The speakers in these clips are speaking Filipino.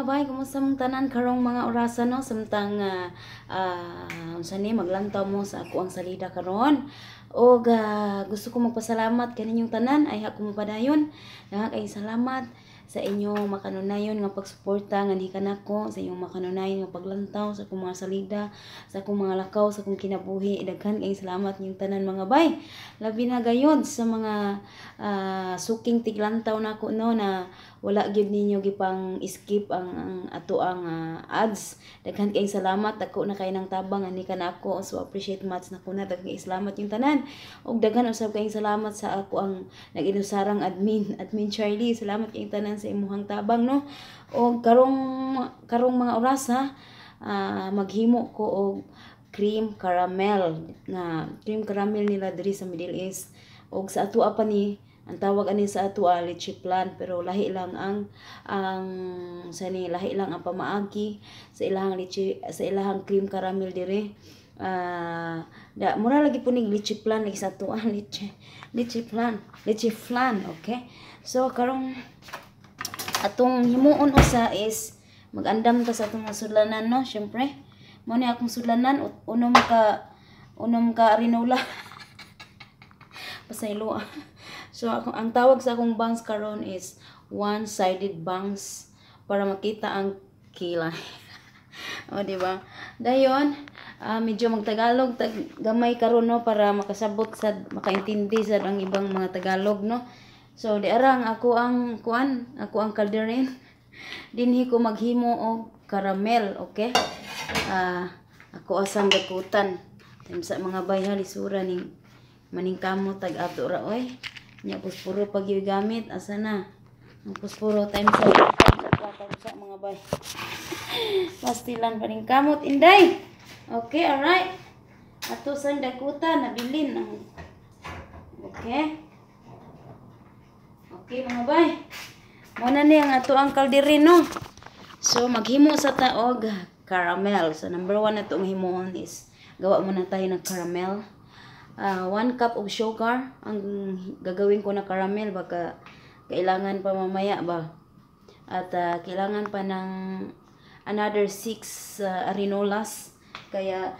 mga bay, kumusta mong tanan karong mga orasan no samtang unsa ni maglantaw mo sa ako ang salida karon. Og gusto ko magpasalamat kaninyong tanan ay ako mapadayon. Kay salamat sa inyong makanunayon nga pagsuporta nga di kanako, sa inyong makanunayon nga paglantaw sa akong mga salida, sa akong mga lakaw, sa akong kinabuhi. Daghan kay salamat niyong tanan mga bay. Labi na gayud sa mga suking tiglantaw nako no na wala gyud ninyo gipang skip ang ato ang ads. Daghan kay salamat, ako na kay nang tabang ani kanako, so appreciate much nako na. Daghan kay salamat yung tanan. Og daghan usab kay salamat sa ako ang nag-inusarang admin Charlie. Salamat kay tanan sa imuhang tabang no. Og karong mga oras maghimo ko og cream caramel nila diri sa Middle East. Og sa ato pa ni ang tawag ani sa ato leche flan, pero lahi lang ang lahi lang ang pamaagi sa ilahang cream caramel diri. Mura lagi po ning leche flan lagi sa ato leche flan, okay? So karong atong himuon usa is magandam ta sa atong sudlanan no. Syempre mo ni akong sudlanan unom ka arinola pasaylo. So ang tawag sa akong bangs karon is one-sided bangs para makita ang kilay. O di ba? Dayon medyo magtagalog gamay karon no para makasabot sa makaintindi sa ang ibang mga Tagalog no. So di arang ako ang kalderin. Dinhi ko maghimo og caramel, okay? Ako asang dakutan. Sa mga bayha lisura ning maningkamo tag ato ra oy. Nya puspuro pag gamit asa na. Ang puspuro times sa mga bay. Pastilan pa ning kamot inday. Okay, alright. Ato sang dakutan nabilin ang okay. Okay mga bay. Muna ni ang ato ang kalderin no. So maghimo sa taog caramel. So number 1 na itong himuon is gawa muna tayo ng caramel. 1 cup of sugar ang gagawin ko na caramel, baka kailangan pa mamaya ba. At kailangan pa ng another 6 arinolas. Kaya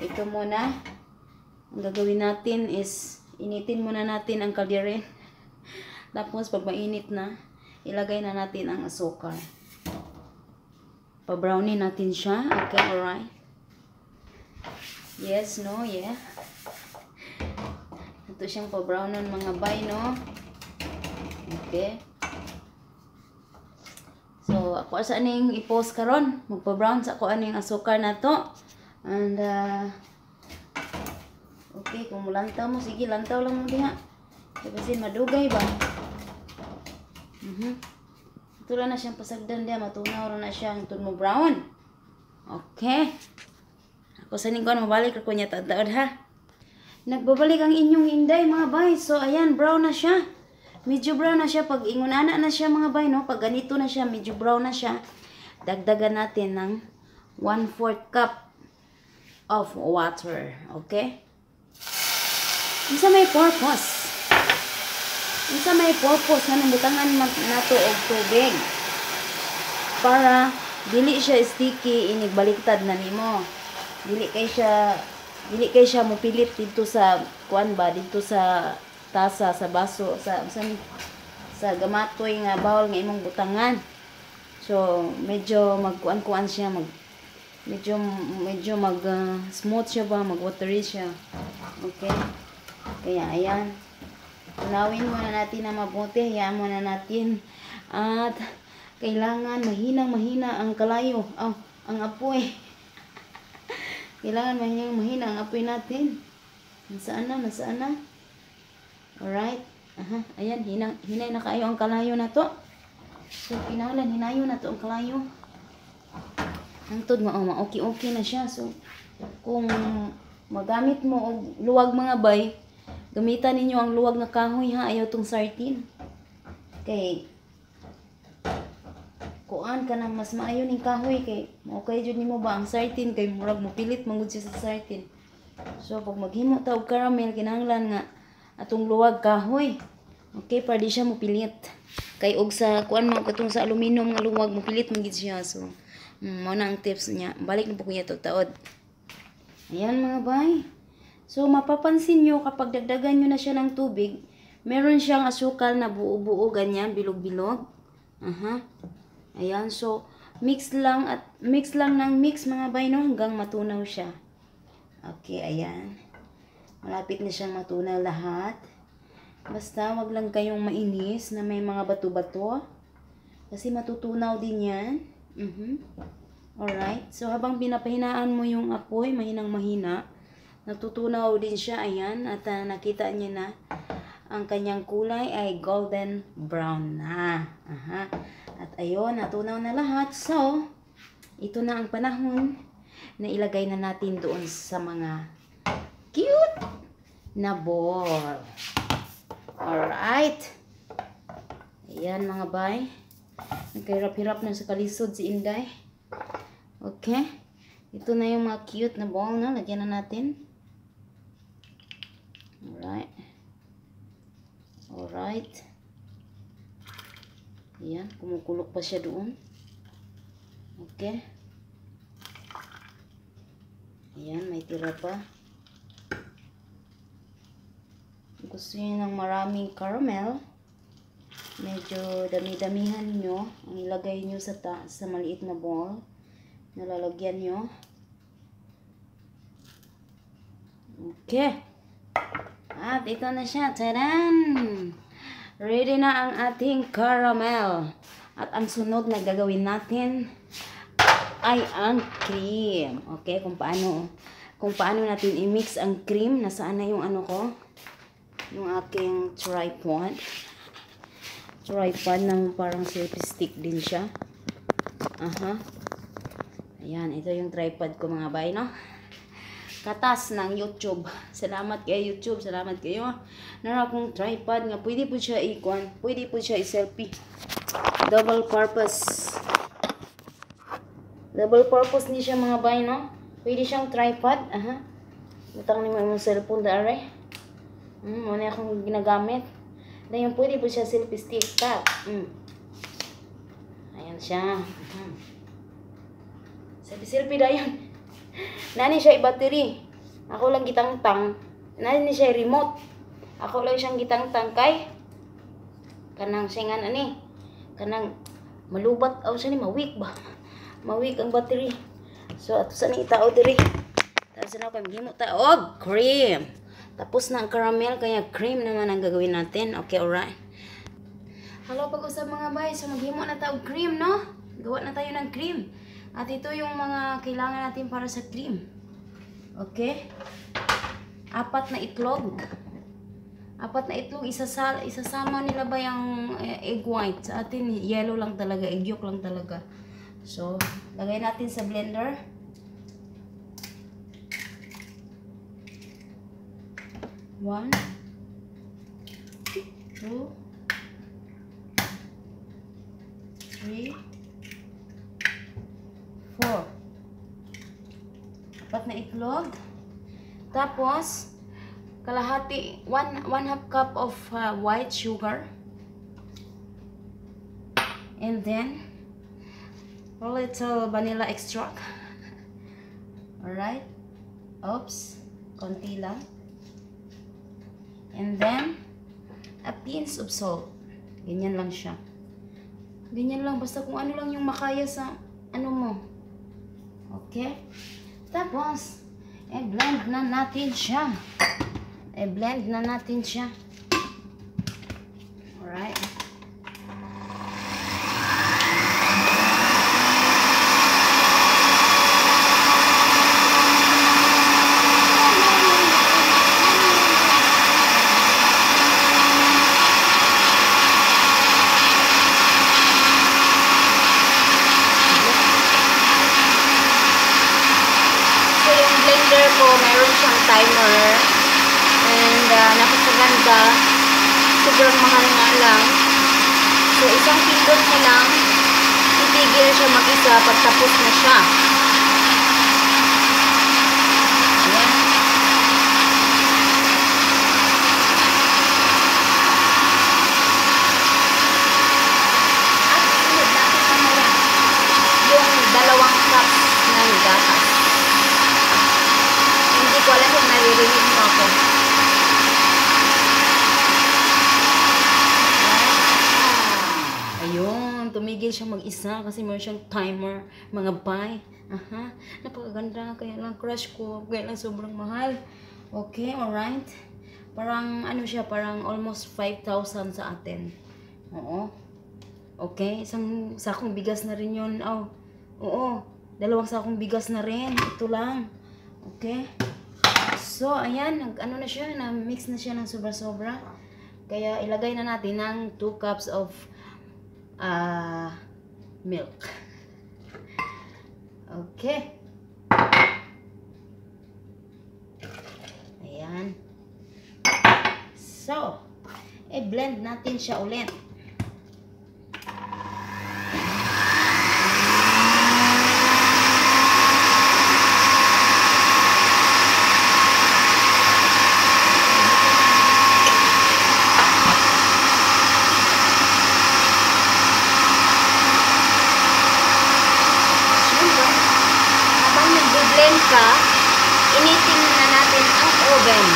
ito muna ang gagawin natin is initin muna natin ang kalderin. Tapos pag mainit na, ilagay na natin ang asukal. Pa-brownie natin siya. Okay, alright. Yes, no, yeah. Ito siyang pa-brownon mga bay, no. Okay. So, ako sa aning i-post karon, magpa-brown sa ako aning asukal na to. And okay, kung lantaw mo, sige, lantaw lang mo diha. Kasi madugay ba? Ito lang na siyang pasagdan diya, matunaw rin na siya ito mo brown. Okay. Ako sa ningkuan, mabalik ako niya tataod ha. Nagbabalik ang inyong inday mga bay. So ayan, brown na siya. Medyo brown na siya. Pag ingunana na siya mga bay, no? Pag ganito na siya, medyo brown na siya. Dagdagan natin ng 1/4 cup of water. Okay? Isa may purpose. Na butangan nato og tubig. Para dili siya sticky, inigbaliktad na nimo. Dili kay siya mopilit dito sa kuan ba, dito sa tasa, sa baso, sa gamatoy nga bawol nga imong butangan. So medyo magkuan siya, medyo smooth siya ba, mag-watery siya. Okay? Kaya ayan. Tunawin muna natin na mabuti, hayaan muna natin. At kailangan mahina ang kalayo, ang apoy. Kailangan mahina ang apoy natin. Nasaan na? Alright. Ayan, hinay na kayo ang kalayo na to. So, kinahanglan hinayo na to ang kalayo. Hangtod mo, okay na siya. So, kung magamit mo og luwag mga bay, gamitan ninyo ang luwag na kahoy ha, ayaw tong sartin. Kay kuan ka na mas maayo ning kahoy kay okay jud nimo ba ang sartin kay murag mo pilit mangud siya sa sartin. So pag maghimo ta og caramel kinahanglan nga atong luwag kahoy. Okay, para di siya mupilit. Kay og sa kuan man katong sa aluminum nga luwag mupilit man gid siya. So, mao na ang tips niya. Balik na po kuya taod. Ayan mga bay. So, mapapansin nyo kapag dagdagan nyo na siya ng tubig, meron siyang asukal na buo-buo ganyan, bilog-bilog. Ayan, so mix lang ng mix mga bay no hanggang matunaw siya. Okay, ayan. Malapit na siyang matunaw lahat. Basta wag lang kayong mainis na may mga bato-bato. Kasi matutunaw din yan. Alright. So habang pinapahinaan mo yung apoy, mahinang-mahina, natutunaw din siya. Ayan. At nakita niya na ang kanyang kulay ay golden brown na. At ayun, natunaw na lahat. So, ito na ang panahon na ilagay na natin doon sa mga cute na ball. Alright. Ayan mga bay. Nagkahirap-hirap na sa kalisod si Inday. Okay. Ito na yung mga cute na ball na. Lagyan na natin. Alright. Alright. Ayan. Kumukulok pa siya doon. Okay. Ayan. May tira pa. Gusto nyo ng maraming caramel, medyo dami-damihan nyo ang ilagay nyo sa maliit na bowl na lalagyan nyo. Okay. At ito na siya. Tadan! Ready na ang ating caramel. At ang sunod na gagawin natin ay ang cream. Okay, kung paano natin i-mix ang cream. Nasaan na yung ano ko? Yung aking tripod ng parang selfie stick din siya. Ayan, ito yung tripod ko mga bay, no? Katas ng YouTube. Salamat kay YouTube, salamat kayo. Nara akong tripod nga pwede po siya pwede po siya i-selfie. Double purpose ni siya mga bay, no? Pwede siyang tripod. Butang ni mo yung cellphone dare. Muna akong ginagamit. Dahil pwede po siya selfie stick. Tap. Ayan siya. Selfie dayon. Nani siya i-battery. Ako lang gitang-tang. Nani siya remote. Ako lang siyang gitang-tang kay kanang singan ani. Kanang malubat aw siya ni mawik ba. Mawik ang battery. So ato sa ni itao diri. Tapos na ako maghimo ta og cream. Tapos na ang caramel, kaya cream naman ang gagawin natin. Okay, alright. Hello, pag-usap mga bay. So, maghimo na tayo cream, no? Gawa na tayo ng cream. At ito yung mga kailangan natin para sa cream. Okay? 4 na itlog. 4 na itlog. Isasama nila ba yung egg white? Sa atin, yellow lang talaga. Egg yolk lang talaga. So, lagay natin sa blender. 1, 2, 3, 4. 4 na itlog. Tapos, kalahati, 1/2 cup of white sugar. And then, a little vanilla extract. Alright. Oops. Konti lang. And then, a pinch of salt. Ganyan lang siya. Ganyan lang. Basta kung ano lang yung makaya sa ano mo. Okay? Tapos, i-blend na natin siya. Alright. Mayroon siyang timer and napakaganda, sobrang mahal nga lang. So isang pindot mo lang, itigil siya mag-isa pagtapos na siya. Ayan. ko alam kung naririnig mo ako. Ayun, tumigil siya mag-isa kasi meron siyang timer, mga bay. Aha, napakaganda, kaya lang crush ko, kaya lang sobrang mahal. Okay, alright. Parang ano siya, parang almost 5,000 sa atin. Oo. Okay, isang sakong bigas na rin yun. Oh, oo, 2 sakong bigas na rin. Ito lang. Okay. So, ayan, ano na siya, na-mix na siya ng sobra-sobra. Kaya ilagay na natin ng 2 cups of milk. Okay. Ayan. So, i-blend natin siya ulit. Blend ka, initin na natin ang oven.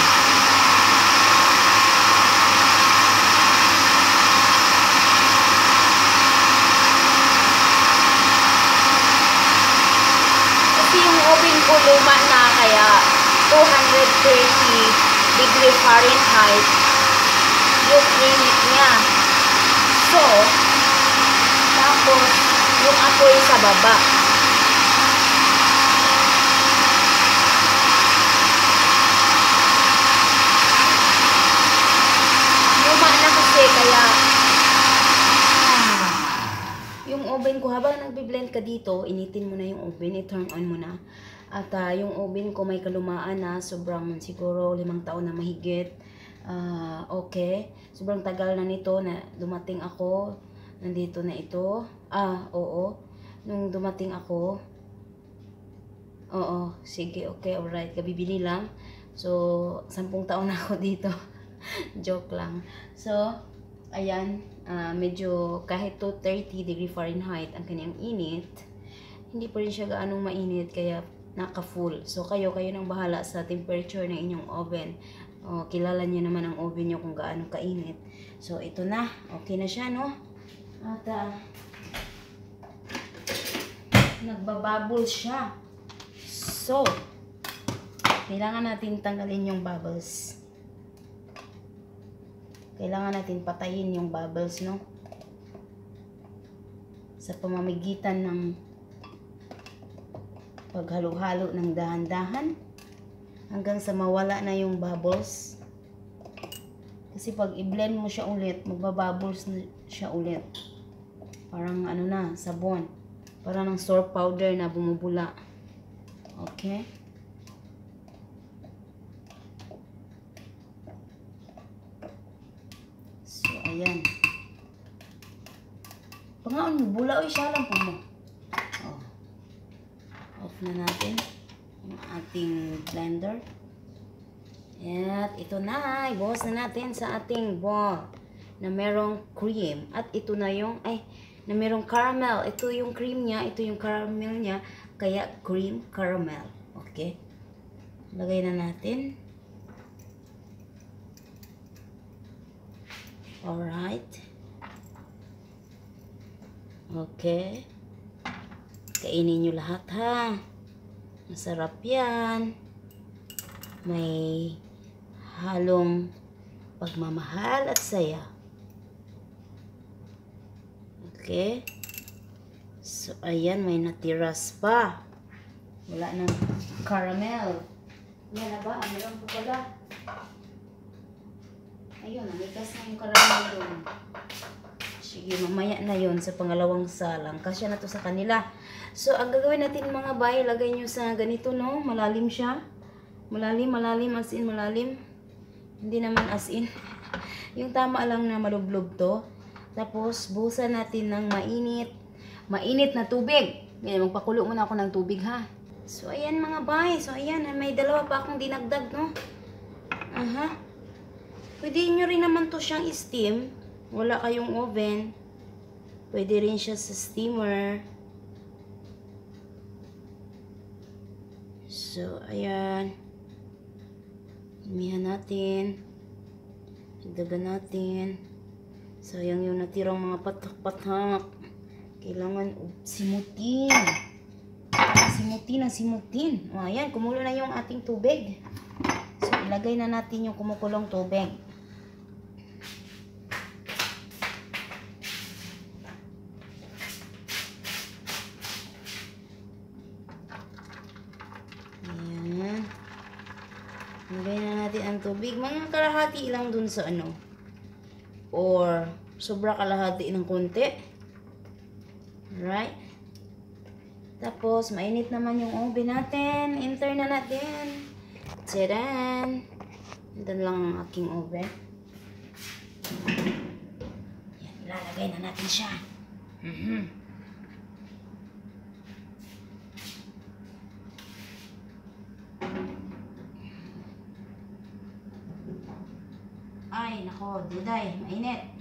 Kasi yung oven ko luma na, kaya 230 degree Fahrenheit yung init niya. So, tapos yung apoy sa baba. Kaya yung oven ko, habang nagbi-blend ka dito, initin mo na yung oven, i-turn on mo na. At yung oven ko may kalumaan na, sobrang siguro 5 taon na mahigit. Okay, sobrang tagal na nito na dumating ako. Nandito na ito. Oo. Nung dumating ako, oo, sige, okay, alright, kabibili lang. So, 10 taon na ako dito. Joke lang. So, ayan, medyo kahit 230 degree Fahrenheit ang kanyang init, hindi pa rin siya gaanong mainit, kaya naka-full. So, kayo nang bahala sa temperature ng inyong oven. Kilala niyo naman ang oven niyo kung gaano kainit. So, ito na. Okay na siya, no? At, nagbabubbles siya. So, kailangan natin tanggalin yung bubbles. Kailangan natin patayin yung bubbles, no? Sa pamamagitan ng paghalo-halo ng dahan-dahan hanggang sa mawala na yung bubbles. Kasi pag i-blend mo siya ulit, magbabubbles na siya ulit. Parang ano na, sabon. Parang ng soap powder na bumubula. Okay? Ayan. Pangaon mo, bula o siya lang po mo. Off na natin yung ating blender. At ito na, ibuhos na natin sa ating bowl na merong cream. At ito na yung, na merong caramel. Ito yung cream niya, ito yung caramel niya. Kaya cream caramel. Okay? Lagay na natin. Alright. Okay. Kainin nyo lahat, ha. Masarap yan. May halong pagmamahal at saya. Okay. So, ayan. May natiras pa. Wala ng caramel. Yan na ba? Meron po pala. Ayun, namigas na yung caramel doon. Sige, mamaya na yon sa pangalawang salang. Kasya na to sa kanila. So, ang gagawin natin mga bay, lagay nyo sa ganito, no? Malalim siya. Malalim, as in malalim. Hindi naman as in. Yung tama lang na malublob to. Tapos, buhusan natin ng mainit na tubig. Ngayon, magpakulo muna ako ng tubig, ha? So, ayan mga bay. So, ayan, may 2 pa akong dinagdag, no? Pwede nyo rin naman to siyang steam. Wala kayong oven. Pwede rin siya sa steamer. So, ayan. Damihan natin. Dagdagan natin. Sayang yung natirang mga patak-patak. Kailangan simutin. Simutin ang simutin. O, ayan, kumulo na yung ating tubig. So, ilagay na natin yung kumukulong tubig. Ayan. Ilagay na natin ang tubig. Mga kalahati lang dun sa ano. Or, sobra kalahati ng konti. Right? Tapos, mainit naman yung oven natin. Enter na natin. Tcharan! Doon lang ang aking oven. Yan, lalagay na natin siya. Ay, nako, duday, mainit.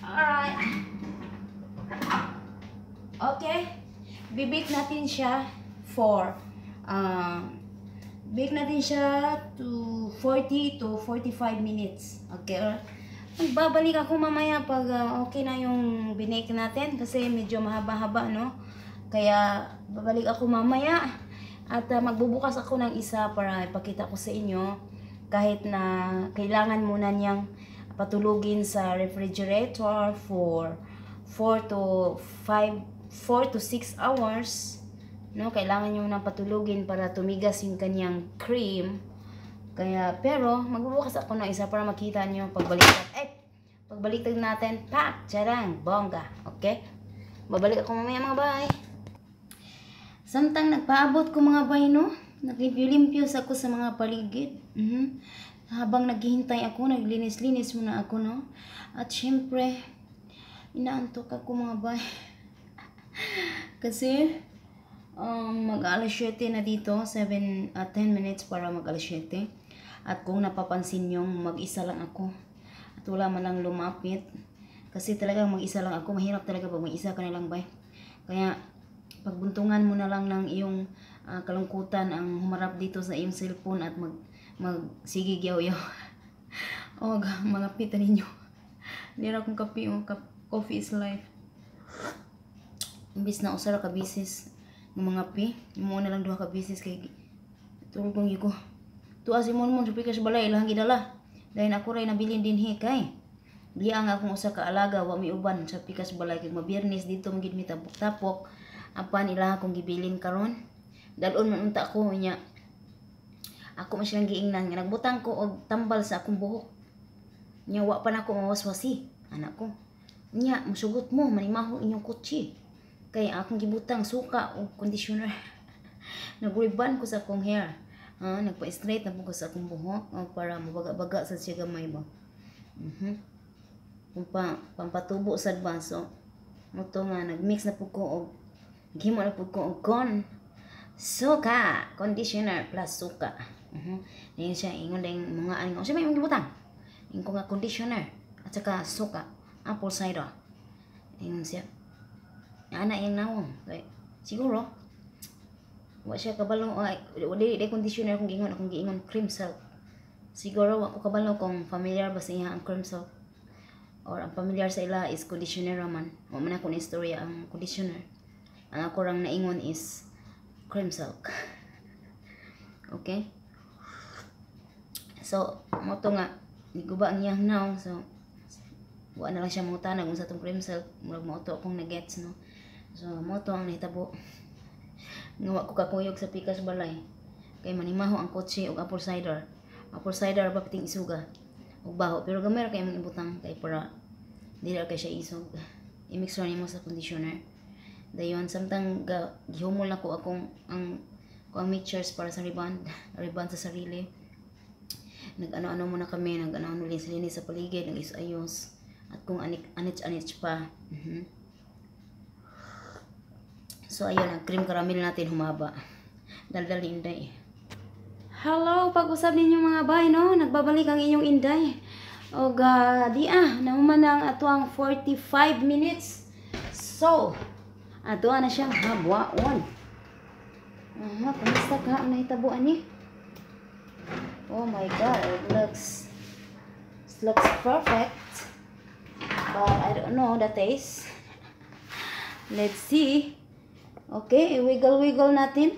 Alright. Okay. Bibake natin siya for bake natin siya to 40 to 45 minutes. Okay? Magbabalik ako mamaya pag okay na yung binake natin kasi medyo mahaba-haba, no? Kaya babalik ako mamaya at magbubukas ako ng isa para ipakita ko sa inyo kahit na kailangan muna niyang patulugin sa refrigerator for 4 to 6 hours, no? Kailangan niyo nang patulugin para tumigas yung kanyang cream. Kaya pero magbubukas ako ng isa para makita niyo pagbaliktad natin, pak, charang, bongga. Okay? Babalik ako mamaya mga bay. Samtang nagpaabot ko mga bay, no? Naglimpyo-limpyo ako sa mga paligid. Habang naghihintay ako, naglinis-linis muna ako, no? At syempre, inaantok ako mga bay. Kasi, mag-alas 7 na dito, 10 minutes para mag-alas 7. At kung napapansin nyo, mag-isa lang ako. At wala man lang lumapit. Kasi talagang mag-isa lang ako. Mahirap talaga pag mag-isa ka na lang, bay. Kaya, pagbuntungan mo na lang ng iyong kalungkutan ang humarap dito sa iyong cellphone at magsigig yaw-yaw. O, mga pita ninyo. Hindi na akong kape. Coffee is life. Imbis na usara ka bisis ng mga pi. Muna lang duha ka bisis kay tulog kong ko. Tuwa si Monmon sa pikas balay ilang gidala. Dahil ako rin nabilin din kay. Di ang akong usa ka alaga wa mi uban sa pikas balay kay mabiyernes dito magid mi tapok-tapok. Apan ila akong gibilin karon. Dalon man unta ko nya. Ako man silang giingnan nga nagbutang ko og tambal sa akong buhok. Nya wa pa nako mawaswasi anak ko. Nya musugot mo manimaho inyong kutsi. Kay akong gibutang suka o conditioner. Nagriban ko sa akong hair. Nagpa-straight na po ko sa akong buhok para mabaga-baga sa siya gamay ba. Kung pampatubo sa baso. Moto nga nagmix na po ko og gimo na po ko og suka, conditioner plus suka. Ngayon siya ingon lang mga ano. Siya may mong gibutang. Ingon nga conditioner at saka suka, apple cider. Ingon siya. Anak yang nawong. Kay siguro wa siya kabalo di conditioner akong giingon cream silk. Siguro wa ko kabalo kung familiar ba sa iya ang cream silk or ang familiar sa ila is conditioner raman. Wa man ako na istorya ang conditioner. Ang ako rang naingon is cream silk. Okay? So, moto nga niguba ang iyang naong. So, wa na lang siya mangutanag kung sa itong cream silk. Murag moto akong nagets, no? So, moto ang nahitabo. Nga ko kakuyog sa pikas balay. Kay manimaho ang kotse og apple cider. Apple cider ba piting isuga. Og baho. Pero gamay ra kay mong ibutang. Kay para dili kay siya isog. I-mix ra nimo sa conditioner. Dayon, samtang gihumol na ko akong ang mixtures para sa riband sa sarili. Nag-ano-ano muna kami, nag-ano-ano linis sa paligid, nag-isayos. At kung anits-anits pa. So, ayun, ang cream caramel natin humaba. Daldal ni Inday. Hello, pag-usap ninyo mga bay, no? Nagbabalik ang inyong Inday. O, nahuman ang atuang 45 minutes. So, ato na siyang habwaon. Kumusta ka ang nahitabuan ni? Oh my god, it looks perfect. But I don't know the taste. Let's see. Okay, i-wiggle-wiggle natin.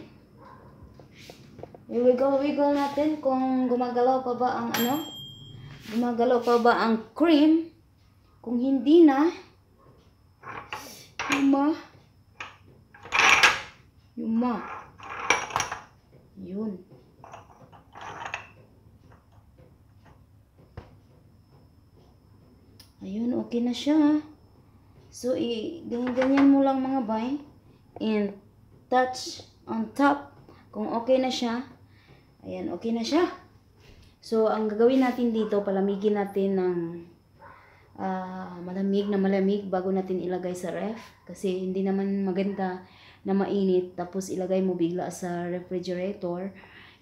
I-wiggle-wiggle natin kung gumagalaw pa ba ang ano? Gumagalaw pa ba ang cream? Kung hindi na, Yuma. Yun. Ayun, okay na siya. So, ganyan-ganyan mo lang mga bay. And touch on top. Kung okay na siya. Ayan, okay na siya. So, ang gagawin natin dito, palamigin natin ng malamig bago natin ilagay sa ref. Kasi hindi naman maganda na mainit. Tapos ilagay mo bigla sa refrigerator.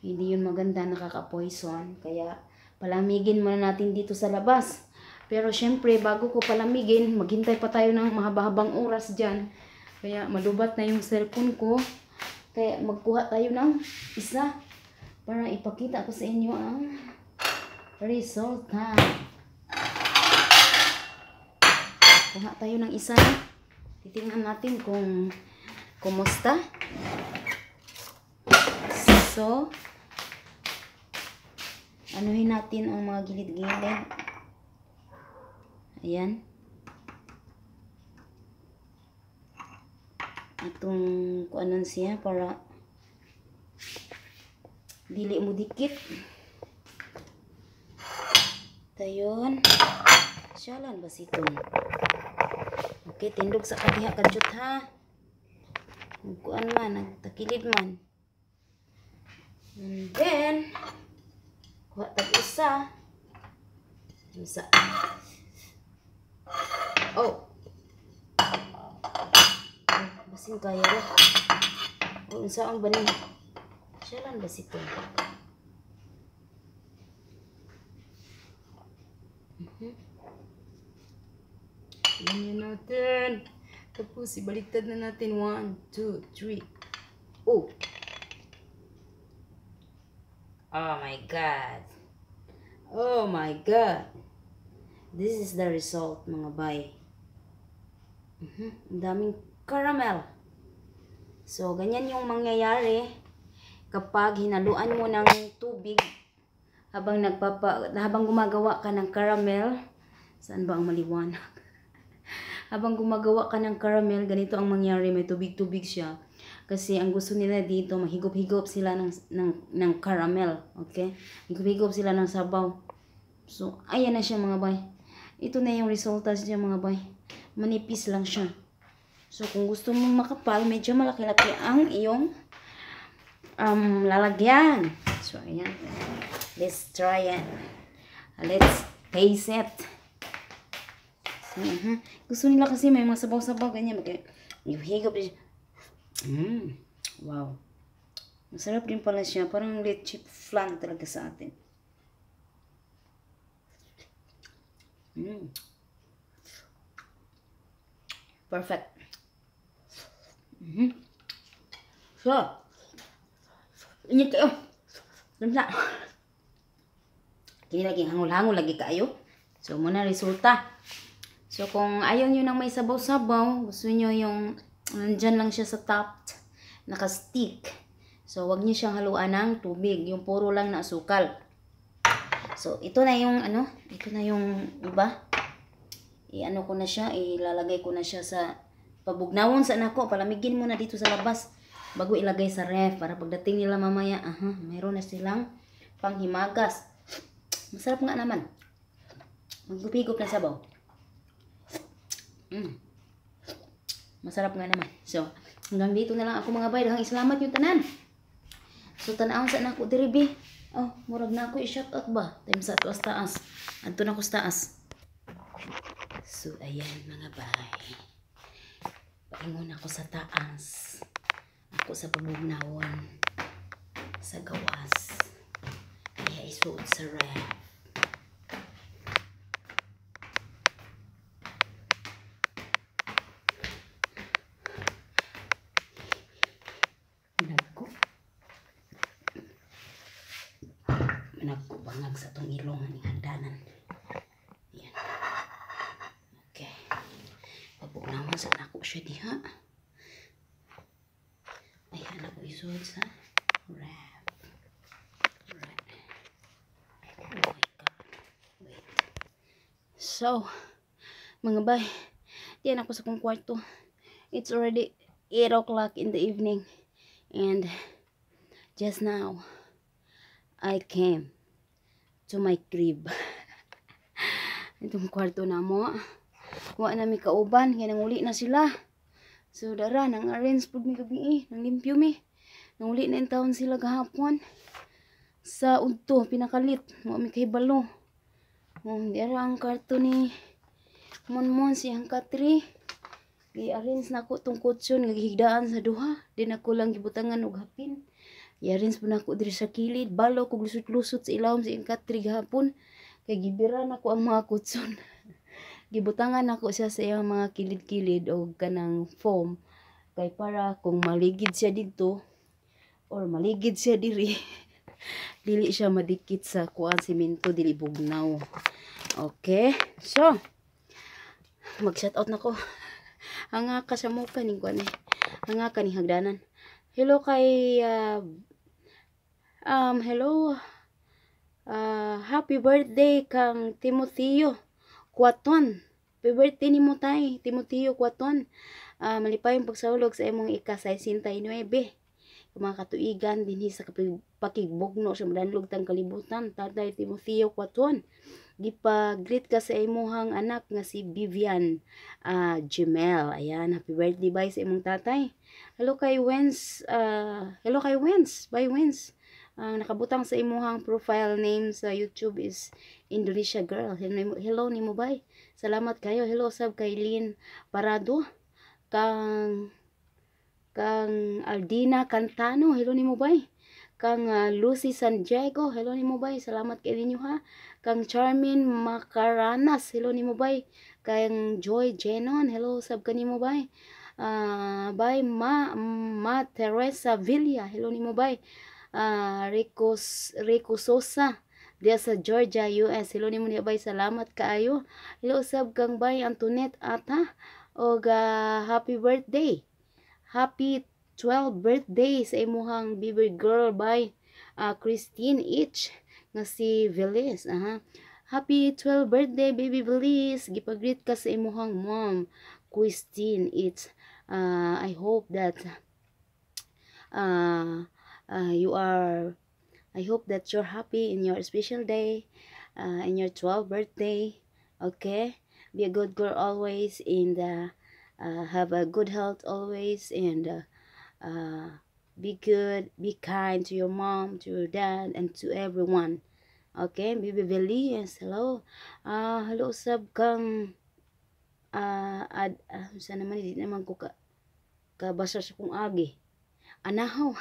Hindi yun maganda, nakaka-poison. Kaya, palamigin muna natin dito sa labas. Pero syempre, bago ko palamigin, maghintay pa tayo ng mahaba-habang oras dyan. Kaya malubat na yung cellphone ko. Kaya magkuha tayo ng isa para ipakita ko sa inyo ang result ha. Kuha tayo ng isa. Titingnan natin kung kumusta. So, anuhin natin ang mga gilid-gilid. Ayan. Atong kuanon siya para dili mo dikit. Tayon. Siyalan ba siton? Okay, tindog sa kadiha kadyot ha. Kuan man, nagtakilid man. And then, kuha tag-isa. Isa. Oh. Basin kaya rin. O, saan ba niya? Siya lang ba sito? Ganyan natin. Tapos, ibaliktad na natin. 1, 2, 3. Oh. Oh my God. Oh my God. This is the result, mga bay. Ang daming caramel. So, ganyan yung mangyayari kapag hinaluan mo ng tubig habang gumagawa ka ng caramel. Saan ba ang maliwanag? Habang gumagawa ka ng caramel, ganito ang mangyari. May tubig-tubig siya. Kasi ang gusto nila dito, mahigop-higop sila ng caramel. Okay? Higop-higop sila ng sabaw. So, ayan na siya mga bay. Ito na yung resulta siya mga bay. Manipis lang siya. So, kung gusto mong makapal, medyo malaki-laki ang iyong lalagyan. So, ayan. Let's try it. Let's taste it. So, gusto nila kasi may mga sabaw-sabaw ganyan. Yung higop siya. Wow. Masarap din pala siya. Parang leche flan talaga sa atin. Perfect. So, init kayo. Lamsa. Kini lagi hangul-hangul lagi kayo. So, muna resulta. So, kung ayaw nyo nang may sabaw-sabaw, gusto nyo yung nandyan lang siya sa top, naka-stick. So, wag nyo siyang haluan ng tubig. Yung puro lang na asukal. So, ito na yung, ito na yung iba. I-ano ko na siya, ilalagay ko na siya sa pabugnawon sa nako. Palamigin mo na dito sa labas bago ilagay sa ref para pagdating nila mamaya, mayroon na silang panghimagas. Masarap nga naman. Maggupigop na sabaw. Masarap nga naman. So, hanggang dito na lang ako mga bay. Daghang salamat yung tanan. So, tanawon sa nako diribi. Oh, murag na ako i-shoutout ba? Time sa tuas taas. Anto na ko sa taas. So, ayan mga bay. Paingon ako sa taas. Ako sa pabugnawon. Sa gawas. Kaya isuot sa ref. Nagko. bangag sa tong ilong ng hagdanan. Yan. Okay. Pabugnawan sa nako siya diha. Ayan ako isuot sa wrap. Right. Oh my God. Wait. So, mga bay, diyan ako sa kong kwarto. It's already 8 o'clock in the evening. And just now, I came to my crib. Itong kwarto na mo. Wa na mi kauban. Kaya nanguli na sila. So, dara, nang arrange po mi gabi nang limpyo mi. Nanguli na yung taon sila kahapon. Sa udto, pinakalit. Wa mi kahibalo. Dara ang kwarto ni Monmon siyang Katri. I-arrange na ko tong kutsyon. Gagihigdaan sa duha. Di na ko lang gibutangan og hapin. I-arrange po na ko diri sa kilid. Balo ko lusot-lusot sa ilawom siyang Katri gahapon. Kay gibira na ko ang mga kutsyon. Gibutangan ako siya sa iyang mga kilid-kilid o kanang foam. Kay para kung maligid siya dito or maligid siya diri, dili siya madikit sa kuan simento, dili bugnaw. Okay? So, mag-shoutout na ko. Hanga ka sa muka ni kuan eh. Hanga ka ni hagdanan. Hello kay hello. Happy birthday kang Timotheo Quaton. Happy birthday ni mo tay, Timotheo Quaton. Malipayong pagsahulog sa imong ika-69. Mga katuigan dinhi sa pakigbugno sa madanlog tang kalibutan. Tatay Timotheo Quaton. Gipa-greet ka sa imong anak nga si Vivian Jemel. Ayan, happy birthday bye sa imong tatay. Hello kay Wens. Hello kay Wens. Bye Wens. Nakabutang sa imuhang profile name sa YouTube is Indonesia Girl. Hello nimo bay. Salamat kayo. Hello sab kay Lynn Parado. Kang Aldina Cantano. Hello nimo bay. Kang Lucy Santiago. Hello nimo bay. Salamat kay ninyo ha. Kang Charmin Macaranas. Hello nimo bay. Kang Joy Jenon. Hello sab kanimo bay. Bay Ma Teresa Villa. Hello nimo bay. Rico Sosa diya sa Georgia, US. Hello nimo niya bay, salamat kaayo. Hello sab kang bay Antoinette Ata og happy birthday. Happy 12th birthday sa imuhang baby girl bay Christine H nga si Velis. Happy 12th birthday baby Velis. Gipagreet ka sa imuhang mom Christine H. I hope that I hope that you're happy in your special day, in your 12th birthday. Okay, be a good girl always, and have a good health always, and be good, be kind to your mom, to your dad, and to everyone. Okay, baby Velis, hello. Hello sab kang sana naman hindi naman ko kabasa sa kong agi. Anahaw.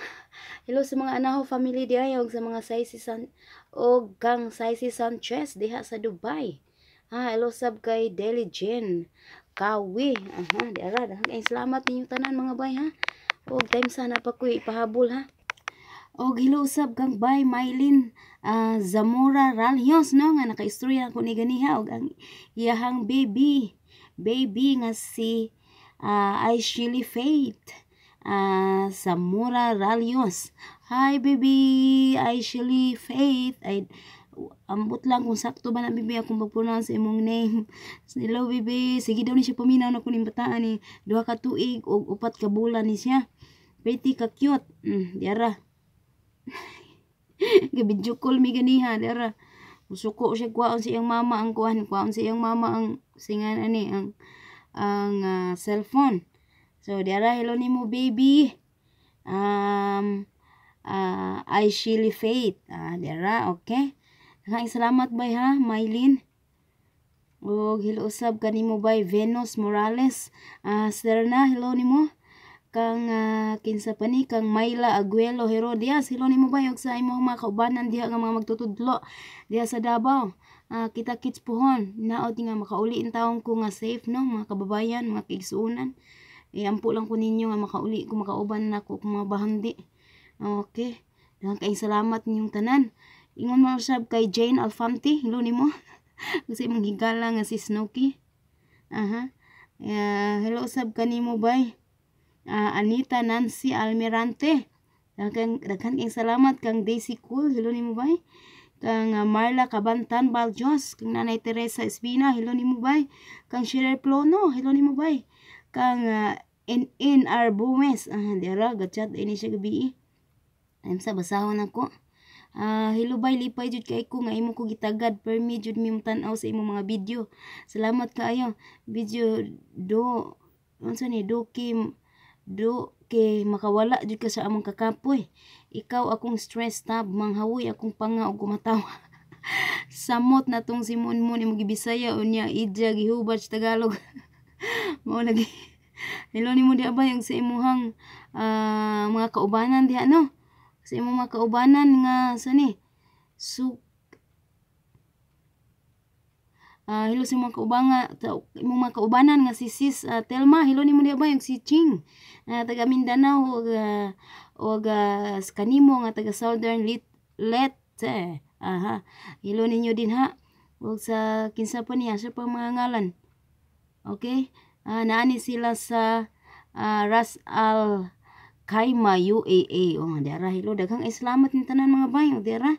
Hello sa mga Anahaw family diha og sa mga kang Saisi Sanchez diha sa Dubai. Hello sab kay Deli Jen Kawi. Diara daghang salamat ninyo tanan mga bay ha. Og time sana pa ko ipahabol ha. Og hello sab kang bay Mylin Zamora Ralios no nga nakaistorya ko ni ganiha og ang iyahang baby nga si Aishili Faith. Samura Ralios. Hi baby, Aishili Faith. Ay ambot lang kung sakto ba na baby akong mag-pronounce imong name. Hello baby, sige daw ni siya paminaw na kuning bataan ni 2 ka tuig og 4 ka bulan ni siya. Pretty ka cute. Diara. Gabidyo call mi ganiha diara. Musuko siya kuwaon sa iyang mama ang kuan sa iyang mama ang singan ani ang cellphone. So, diara, hello nimo baby. Aishili Faith. Diara, okay. Daghang salamat bay ha, Mylin. Og hello usab kanimo bay Venus Morales. Serna, hello nimo. Kang kinsa pa ni kang Myla Aguelo Herodias. Hello nimo bay og sa imong mga kaubanan diha nga mga magtutudlo diha sa Davao. Kita-kits pohon. Naot nga makauli in taong ko nga safe no, mga kababayan, mga kaigsuunan. Ampo lang ko ninyo nga makauli ko makauban na ko kung mga bahandi. Okay. Daghang kaayong salamat ninyong tanan. Ingon mo usab kay Jane Alfante, hilo nimo. Kasi imong higala nga si Snooki. Aha. Hello usab kanimo bay. Anita Nancy Almirante. Daghan kang salamat kang Daisy Cool, hilo nimo bay. Kang Marla Cabantan Baljos, kang Nanay Teresa Espina, hilo nimo bay. Kang Sheryl Plono, hilo nimo bay. Kang NR Bumes, dira gatchat ini siya gabi. Ayun sa basahon ako. Hello bay, lipay jud kay ko nga imo ko gitagad permi jud mi tan-aw sa imong mga video. Salamat kaayo. Video do unsa ni do kay makawala jud ka sa among kakapoy. Ikaw akong stress tab, manghawoy akong panga og kumatawa. Samot na tong Simon mo ni Bisaya unya idya gihubad sa Tagalog. Mao lagi. Hello nimo di ba yung sa imuhang mga kaubanan diha no? Sa imong mga kaubanan nga sani? Hello sa imong mga kaubanan nga si Sis Telma, hello nimo di ba yung si Ching taga Mindanao og kanimo nga taga Southern Leyte. Hello ninyo din ha. Og sa kinsa pa niya sa pang mga ngalan. Okay? Naani sila sa Ras Al Khaimah UAE. Dera hello daghang salamat ni tanan mga bayo dera.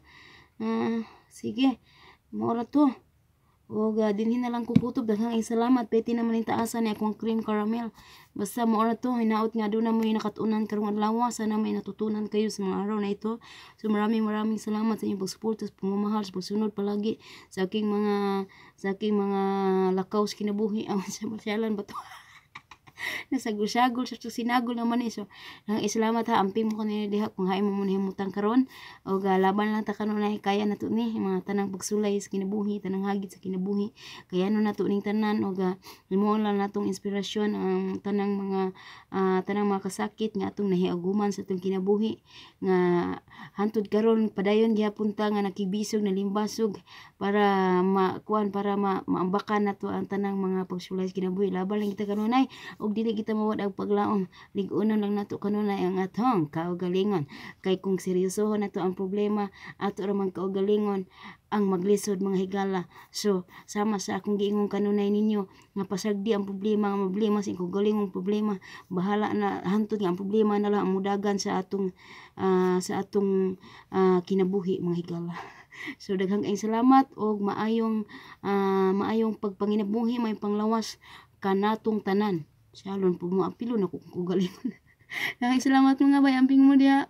Sige. Mora to. Og dinhi na lang kukutob daghang salamat peti naman ni taasan ni akong cream caramel. Basta mora to hinaot nga do na mo nakatunan karong adlaw, sana may natutunan kayo sa mga araw na ito. So maraming salamat sa inyong pagsuporta, sa pagmamahal, sa pagsunod palagi sa aking mga lakaw sa kinabuhi. Sa masyalan ba to? Nasagol-sagol sa sinagol naman eh. So salamat ha, amping mo kanina diha kung haim mo himutang karon o laban lang ta kanunay kaya nato ni mga tanang pagsulay sa kinabuhi, tanang hagit sa kinabuhi, kaya no nato ning tanan o himuon lang natong inspirasyon ang tanang mga kasakit nga atong nahiaguman sa atong kinabuhi nga hantud karon padayon gyapon ta nga nakibisog na limbasog para maambakan nato ang tanang mga pagsulay sa kinabuhi. Laban lang kita kanunay og dili kita mawad ang paglaom, lig-unon lang nato kanunay ang atong kaugalingon. Kay kung seryosohon nato ang problema, ato ra man kaugalingon ang maglisod mga higala. So sama sa akong giingon kanunay ninyo nga pasagdi ang problema sa kaugalingong problema, bahala na hantod nga ang problema na lang ang mudagan sa atong kinabuhi mga higala. So daghang salamat og maayong pagpanginabuhi, may panglawas kanatong tanan. Shalon po mo apilo na kung kugalingon. Salamat mga bay, amping mo diha.